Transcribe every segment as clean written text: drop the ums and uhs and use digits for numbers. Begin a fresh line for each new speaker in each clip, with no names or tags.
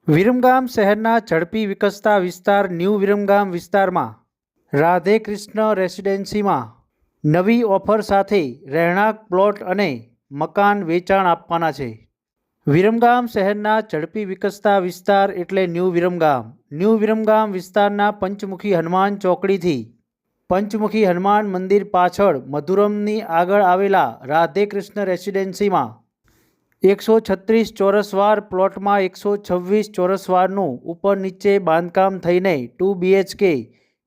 વિરમગામ શહેરના ઝડપી વિકસતા વિસ્તાર ન્યૂ વિરમગામ વિસ્તારમાં રાધે કૃષ્ણ રેસિડેન્સીમાં નવી ઓફર સાથે રહેણાંક પ્લોટ અને મકાન વેચાણ આપવાના છે। વિરમગામ શહેરના ઝડપી વિકસતા વિસ્તાર એટલે ન્યૂ વિરમગામ। ન્યૂ વિરમગામ વિસ્તારના પંચમુખી હનુમાન ચોકડીથી પંચમુખી હનુમાન મંદિર પાછળ મધુરમની આગળ આવેલા રાધે કૃષ્ણ રેસિડેન્સીમાં 136 ચોરસ વાર પ્લોટમાં 126 ચોરસ વારનું ઉપર નીચે બાંધકામ થઈને 2 BHK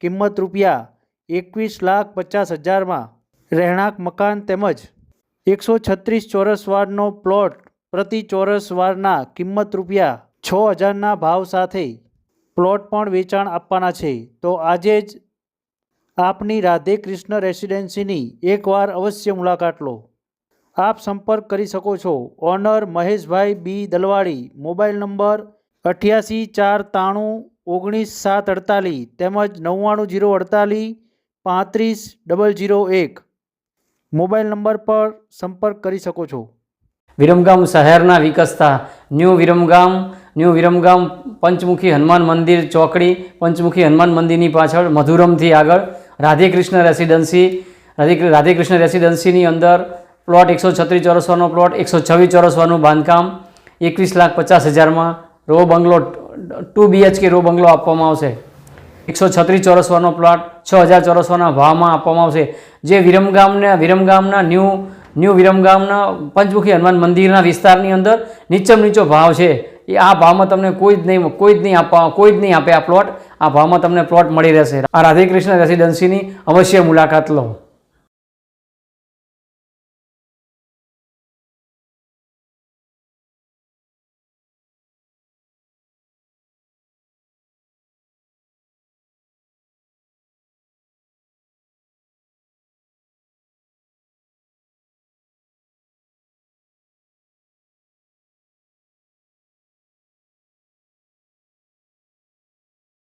કિંમત ₹21,50,000માં રહેણાંક મકાન તેમજ 136 ચોરસ વારનો પ્લોટ પ્રતિ ચોરસ વારના કિંમત ₹6,000ના ભાવ સાથે પ્લોટ પણ વેચાણ આપવાના છે। તો આજે જ આપની રાધે કૃષ્ણ રેસિડેન્સીની એકવાર અવશ્ય મુલાકાત લો। આપ સંપર્ક કરી શકો છો ઓનર મહેશભાઈ બી દલવાડી, મોબાઈલ નંબર 88,493,19,748 તેમજ 99,048,35,001 મોબાઈલ નંબર પર સંપર્ક કરી શકો છો।
વિરમગામ શહેરના વિકસતા ન્યૂ વિરમગામ પંચમુખી હનુમાન મંદિર ચોકડી, પંચમુખી હનુમાન મંદિરની પાછળ મધુરમથી આગળ રાધે કૃષ્ણ રેસિડેન્સીની અંદર પ્લોટ 136 ચોરસ વારનો પ્લોટ, 126 ચોરસ વારનું બાંધકામ 21,50,000માં રો બંગલો 2 BHK રો બંગલો આપવામાં આવશે। 136 ચોરસ વારનો પ્લોટ 6,000 ચોરસ વારના ભાવમાં આપવામાં આવશે। જે વિરમગામના ન્યૂ વિરમગામના પંચમુખી હનુમાન મંદિરના વિસ્તારની અંદર નીચો ભાવ છે। એ આ ભાવમાં તમને કોઈ જ નહીં આપે આ પ્લોટ। આ ભાવમાં તમને પ્લોટ મળી રહેશે। આ રાધે કૃષ્ણ રેસિડેન્સીની અવશ્ય મુલાકાત લો।